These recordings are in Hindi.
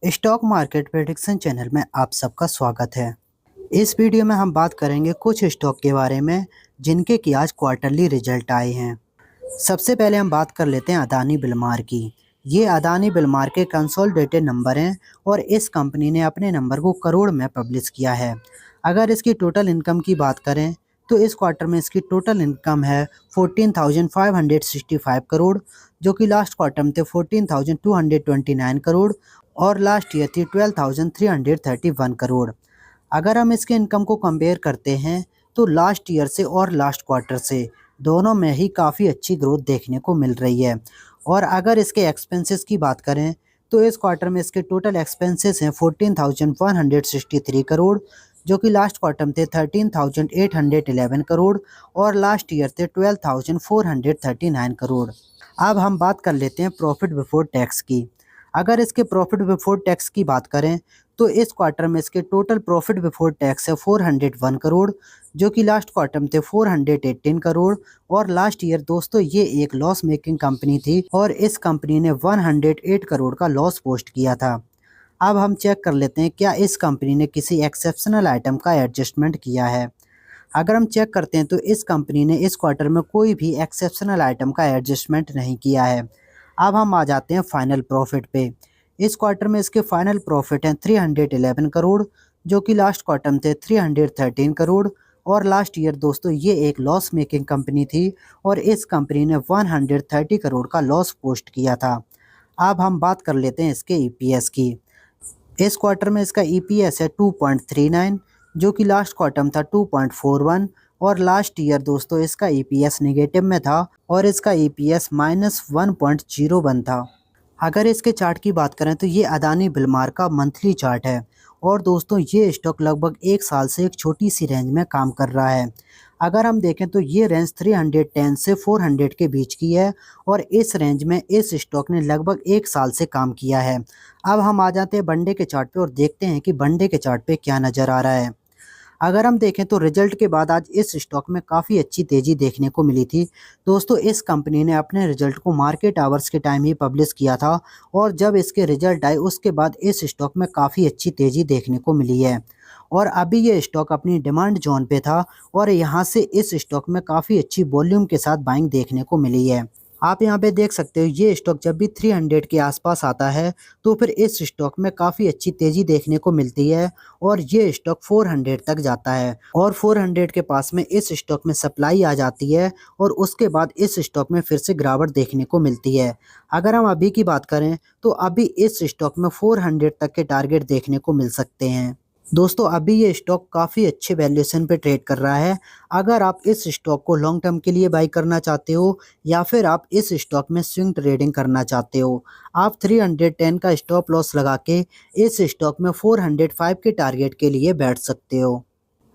स्टॉक मार्केट प्रेडिक्शन चैनल में आप सबका स्वागत है। इस वीडियो में हम बात करेंगे कुछ स्टॉक के बारे में जिनके कि आज क्वार्टरली रिजल्ट आए हैं। सबसे पहले हम बात कर लेते हैं अदानी बिलमार की। ये अदानी बिलमार के कंसोलिडेटेड नंबर हैं और इस कंपनी ने अपने नंबर को करोड़ में पब्लिश किया है। अगर इसकी टोटल इनकम की बात करें तो इस क्वार्टर में इसकी टोटल इनकम है 14,565 करोड़, जो कि लास्ट क्वार्टर में थे 14,229 करोड़ और लास्ट ईयर थी 12,331 करोड़। अगर हम इसके इनकम को कंपेयर करते हैं तो लास्ट ईयर से और लास्ट क्वार्टर से दोनों में ही काफ़ी अच्छी ग्रोथ देखने को मिल रही है। और अगर इसके एक्सपेंसेस की बात करें तो इस क्वार्टर में इसके टोटल एक्सपेंसेस हैं 14,163 करोड़, जो कि लास्ट क्वार्टर में थे 13,811 करोड़ और लास्ट ईयर थे 12,439 करोड़। अब हम बात कर लेते हैं प्रॉफिट बिफोर टैक्स की। अगर इसके प्रॉफिट बिफोर टैक्स की बात करें तो इस क्वार्टर में इसके टोटल प्रॉफिट बिफोर टैक्स है 401 करोड़, जो कि लास्ट क्वार्टर में थे 418 करोड़ और लास्ट ईयर दोस्तों ये एक लॉस मेकिंग कंपनी थी और इस कंपनी ने 108 करोड़ का लॉस पोस्ट किया था। अब हम चेक कर लेते हैं क्या इस कंपनी ने किसी एक्सेप्शनल आइटम का एडजस्टमेंट किया है। अगर हम चेक करते हैं तो इस कंपनी ने इस क्वार्टर में कोई भी एक्सेप्शनल आइटम का एडजस्टमेंट नहीं किया है। अब हम आ जाते हैं फाइनल प्रॉफिट पे। इस क्वार्टर में इसके फाइनल प्रॉफिट हैं 311 करोड़, जो कि लास्ट क्वार्टर में थे 313 करोड़ और लास्ट ईयर दोस्तों ये एक लॉस मेकिंग कंपनी थी और इस कंपनी ने 130 करोड़ का लॉस पोस्ट किया था। अब हम बात कर लेते हैं इसके ईपीएस की। इस क्वार्टर में इसका ईपीएस है 2.39, जो कि लास्ट क्वार्टर में था 2.41 और लास्ट ईयर दोस्तों इसका ईपीएस नेगेटिव में था और इसका ईपीएस -1.01 था। अगर इसके चार्ट की बात करें तो ये अदानी बिलमार का मंथली चार्ट है और दोस्तों ये स्टॉक लगभग एक साल से एक छोटी सी रेंज में काम कर रहा है। अगर हम देखें तो ये रेंज 310 से 400 के बीच की है और इस रेंज में इस स्टॉक ने लगभग एक साल से काम किया है। अब हम आ जाते हैं बंडे के चार्ट पे और देखते हैं कि बंडे के चार्ट पे क्या नज़र आ रहा है। अगर हम देखें तो रिजल्ट के बाद आज इस स्टॉक में काफ़ी अच्छी तेज़ी देखने को मिली थी। दोस्तों इस कंपनी ने अपने रिजल्ट को मार्केट आवर्स के टाइम ही पब्लिश किया था और जब इसके रिजल्ट आए उसके बाद इस स्टॉक में काफ़ी अच्छी तेज़ी देखने को मिली है और अभी ये स्टॉक अपनी डिमांड जोन पे था और यहाँ से इस स्टॉक में काफ़ी अच्छी वॉल्यूम के साथ बाइंग देखने को मिली है। आप यहाँ पे देख सकते हो ये स्टॉक जब भी 300 के आसपास आता है तो फिर इस स्टॉक में काफ़ी अच्छी तेज़ी देखने को मिलती है और ये स्टॉक 400 तक जाता है और 400 के पास में इस स्टॉक में सप्लाई आ जाती है और उसके बाद इस स्टॉक में फिर से गिरावट देखने को मिलती है। अगर हम अभी की बात करें तो अभी इस स्टॉक में 400 तक के टारगेट देखने को मिल सकते हैं। दोस्तों अभी ये स्टॉक काफ़ी अच्छे वैल्यूएशन पे ट्रेड कर रहा है। अगर आप इस स्टॉक को लॉन्ग टर्म के लिए बाई करना चाहते हो या फिर आप इस स्टॉक में स्विंग ट्रेडिंग करना चाहते हो, आप 310 का स्टॉप लॉस लगा के इस स्टॉक में 405 के टारगेट के लिए बैठ सकते हो।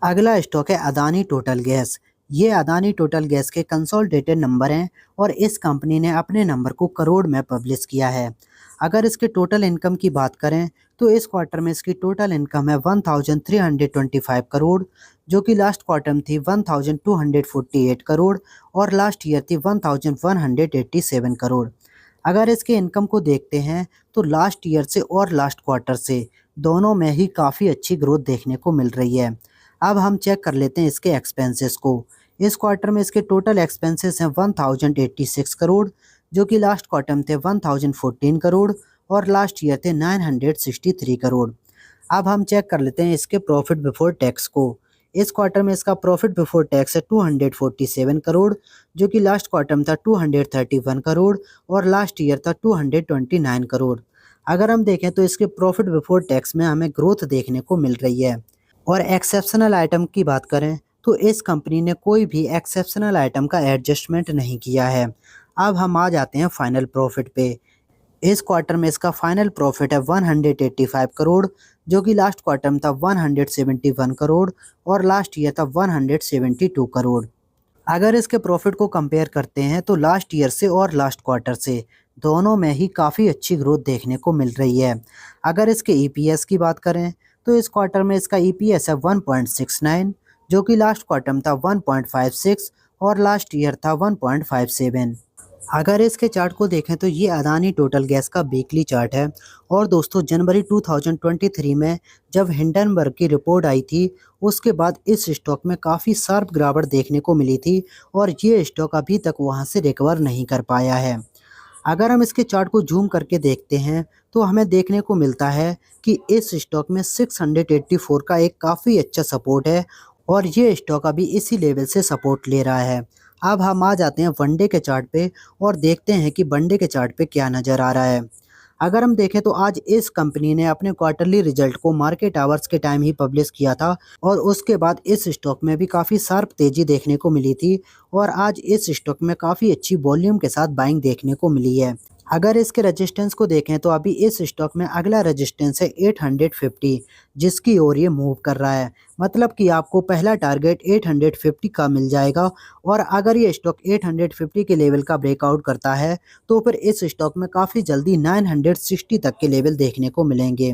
अगला स्टॉक है अदानी टोटल गैस। ये अदानी टोटल गैस के कंसोलिडेटेड नंबर हैं और इस कंपनी ने अपने नंबर को करोड़ में पब्लिश किया है। अगर इसके टोटल इनकम की बात करें तो इस क्वार्टर में इसकी टोटल इनकम है 1325 करोड़, जो कि लास्ट क्वार्टर में थी 1248 करोड़ और लास्ट ईयर थी 1187 करोड़। अगर इसके इनकम को देखते हैं तो लास्ट ईयर से और लास्ट क्वार्टर से दोनों में ही काफ़ी अच्छी ग्रोथ देखने को मिल रही है। अब हम चेक कर लेते हैं इसके एक्सपेंसेस को। इस क्वार्टर में इसके टोटल एक्सपेंसेस हैं 1086 करोड़, जो कि लास्ट क्वार्टर में थे 1014 करोड़ और लास्ट ईयर थे 963 करोड़। अब हम चेक कर लेते हैं इसके प्रॉफिट बिफोर टैक्स को। इस क्वार्टर में इसका प्रॉफिट बिफोर टैक्स है 247 करोड़, जो कि लास्ट क्वार्टर में था 231 करोड़ और लास्ट ईयर था 229 करोड़। अगर हम देखें तो इसके प्रॉफिट बिफोर टैक्स में हमें ग्रोथ देखने को मिल रही है और एक्सेप्शनल आइटम की बात करें तो इस कंपनी ने कोई भी एक्सेप्शनल आइटम का एडजस्टमेंट नहीं किया है। अब हम आ जाते हैं फाइनल प्रॉफिट पे। इस क्वार्टर में इसका फाइनल प्रॉफिट है 185 करोड़, जो कि लास्ट क्वार्टर में था 171 करोड़ और लास्ट ईयर था 172 करोड़। अगर इसके प्रॉफिट को कंपेयर करते हैं तो लास्ट ईयर से और लास्ट क्वार्टर से दोनों में ही काफ़ी अच्छी ग्रोथ देखने को मिल रही है। अगर इसके ईपीएस की बात करें तो इस क्वार्टर में इसका ईपीएस है 1.69, जो कि लास्ट क्वार्टर में था 1.56 और लास्ट ईयर था 1.57। अगर इसके चार्ट को देखें तो ये अदानी टोटल गैस का वीकली चार्ट है। और दोस्तों जनवरी 2023 में जब हिंडनबर्ग की रिपोर्ट आई थी, उसके बाद इस स्टॉक में काफ़ी शार्प गिरावट देखने को मिली थी और ये स्टॉक अभी तक वहाँ से रिकवर नहीं कर पाया है। अगर हम इसके चार्ट को जूम करके देखते हैं तो हमें देखने को मिलता है कि इस स्टॉक में 684 का एक काफ़ी अच्छा सपोर्ट है और ये स्टॉक अभी इसी लेवल से सपोर्ट ले रहा है। अब हम आ जाते हैं वनडे के चार्ट पे और देखते हैं कि वनडे के चार्ट पे क्या नज़र आ रहा है। अगर हम देखें तो आज इस कंपनी ने अपने क्वार्टरली रिजल्ट को मार्केट आवर्स के टाइम ही पब्लिश किया था और उसके बाद इस स्टॉक में भी काफ़ी शार्प तेज़ी देखने को मिली थी और आज इस स्टॉक में काफ़ी अच्छी वॉल्यूम के साथ बाइंग देखने को मिली है। अगर इसके रेजिस्टेंस को देखें तो अभी इस स्टॉक में अगला रेजिस्टेंस है 850, जिसकी ओर ये मूव कर रहा है। मतलब कि आपको पहला टारगेट 850 का मिल जाएगा और अगर ये स्टॉक 850 के लेवल का ब्रेकआउट करता है तो फिर इस स्टॉक में काफ़ी जल्दी 960 तक के लेवल देखने को मिलेंगे।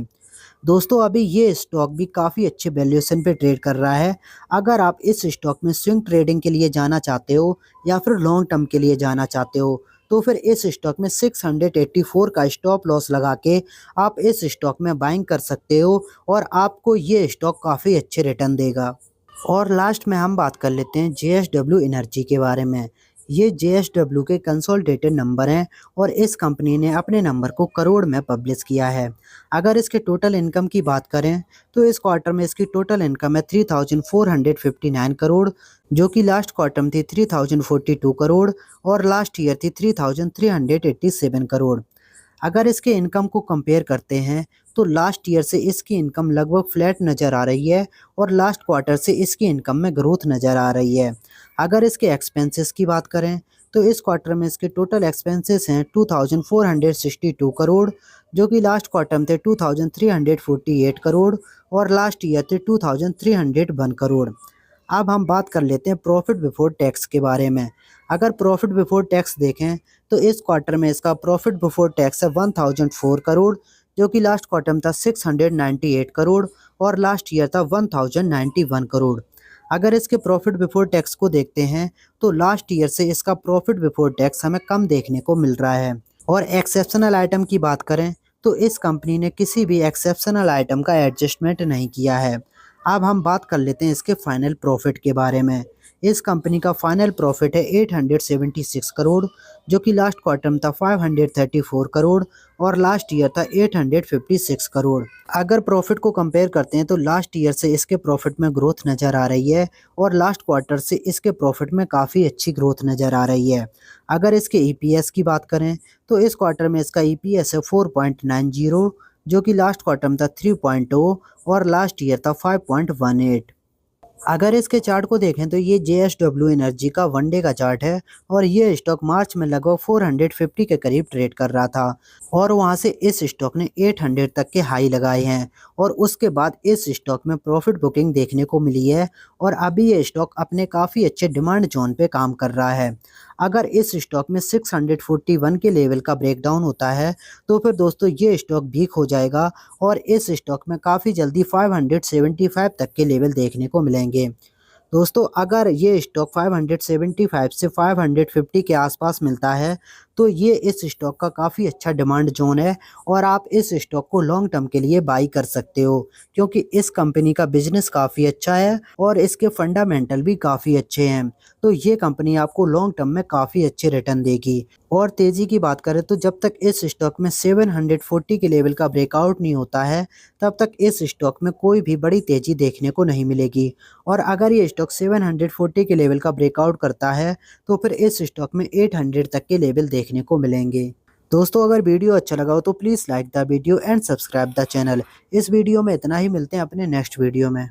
दोस्तों अभी ये स्टॉक भी काफ़ी अच्छे वैल्यूएशन पे ट्रेड कर रहा है। अगर आप इस स्टॉक में स्विंग ट्रेडिंग के लिए जाना चाहते हो या फिर लॉन्ग टर्म के लिए जाना चाहते हो तो फिर इस स्टॉक में 684 का स्टॉप लॉस लगा के आप इस स्टॉक में बाइंग कर सकते हो और आपको ये स्टॉक काफ़ी अच्छे रिटर्न देगा। और लास्ट में हम बात कर लेते हैं JSW एनर्जी के बारे में। ये JSW के कंसोलिडेटेड नंबर हैं और इस कंपनी ने अपने नंबर को करोड़ में पब्लिश किया है। अगर इसके टोटल इनकम की बात करें तो इस क्वार्टर में इसकी टोटल इनकम है 3459 करोड़, जो कि लास्ट क्वार्टर में थी 3042 करोड़ और लास्ट ईयर थी 3387 करोड़। अगर इसके इनकम को कंपेयर करते हैं तो लास्ट ईयर से इसकी इनकम लगभग फ्लैट नज़र आ रही है और लास्ट क्वार्टर से इसकी इनकम में ग्रोथ नज़र आ रही है। अगर इसके एक्सपेंसेस की बात करें तो इस क्वार्टर में इसके टोटल एक्सपेंसेस हैं 2462 करोड़, जो कि लास्ट क्वार्टर में थे 2348 करोड़ और लास्ट ईयर थे 2301 करोड़। अब हम बात कर लेते हैं प्रॉफिट बिफोर टैक्स के बारे में। अगर प्रॉफिट बिफोर टैक्स देखें तो इस क्वार्टर में इसका प्रॉफिट बिफोर टैक्स है 1004 करोड़, जो कि लास्ट क्वार्टर में था 698 करोड़ और लास्ट ईयर था 1091 करोड़। अगर इसके प्रॉफिट बिफोर टैक्स को देखते हैं तो लास्ट ईयर से इसका प्रॉफिट बिफोर टैक्स हमें कम देखने को मिल रहा है। और एक्सेप्शनल आइटम की बात करें तो इस कंपनी ने किसी भी एक्सेप्शनल आइटम का एडजस्टमेंट नहीं किया है। अब हम बात कर लेते हैं इसके फाइनल प्रॉफिट के बारे में। इस कंपनी का फाइनल प्रॉफिट है 876 करोड़, जो कि लास्ट क्वार्टर में था 534 करोड़ और लास्ट ईयर था 856 करोड़। अगर प्रॉफिट को कंपेयर करते हैं तो लास्ट ईयर से इसके प्रॉफिट में ग्रोथ नज़र आ रही है और लास्ट क्वार्टर से इसके प्रॉफिट में काफ़ी अच्छी ग्रोथ नज़र आ रही है। अगर इसके EPS की बात करें तो इस क्वार्टर में इसका EPS है 4.90, जो कि लास्ट क्वार्टर में था 3.0 और लास्ट ईयर था 5.18। अगर इसके चार्ट को देखें तो ये JSW एनर्जी का वनडे का चार्ट है और ये स्टॉक मार्च में लगभग 450 के करीब ट्रेड कर रहा था और वहां से इस स्टॉक ने 800 तक के हाई लगाए हैं और उसके बाद इस स्टॉक में प्रॉफिट बुकिंग देखने को मिली है और अभी ये स्टॉक अपने काफ़ी अच्छे डिमांड जोन पे काम कर रहा है। अगर इस स्टॉक में 641 के लेवल का ब्रेकडाउन होता है तो फिर दोस्तों ये स्टॉक वीक हो जाएगा और इस स्टॉक में काफ़ी जल्दी 575 तक के लेवल देखने को मिलेंगे। दोस्तों अगर ये स्टॉक 575 से 550 के आसपास मिलता है तो ये इस स्टॉक का काफ़ी अच्छा डिमांड जोन है और आप इस स्टॉक को लॉन्ग टर्म के लिए बाई कर सकते हो, क्योंकि इस कंपनी का बिजनेस काफ़ी अच्छा है और इसके फंडामेंटल भी काफ़ी अच्छे हैं। तो ये कंपनी आपको लॉन्ग टर्म में काफ़ी अच्छे रिटर्न देगी। और तेज़ी की बात करें तो जब तक इस स्टॉक में 740 के लेवल का ब्रेकआउट नहीं होता है तब तक इस स्टॉक में कोई भी बड़ी तेज़ी देखने को नहीं मिलेगी और अगर ये स्टॉक 740 के लेवल का ब्रेकआउट करता है तो फिर इस स्टॉक में 800 तक के लेवल देखने को मिलेंगे। दोस्तों अगर वीडियो अच्छा लगा हो तो please like the video and subscribe the channel. इस वीडियो में इतना ही, मिलते हैं अपने नेक्स्ट वीडियो में।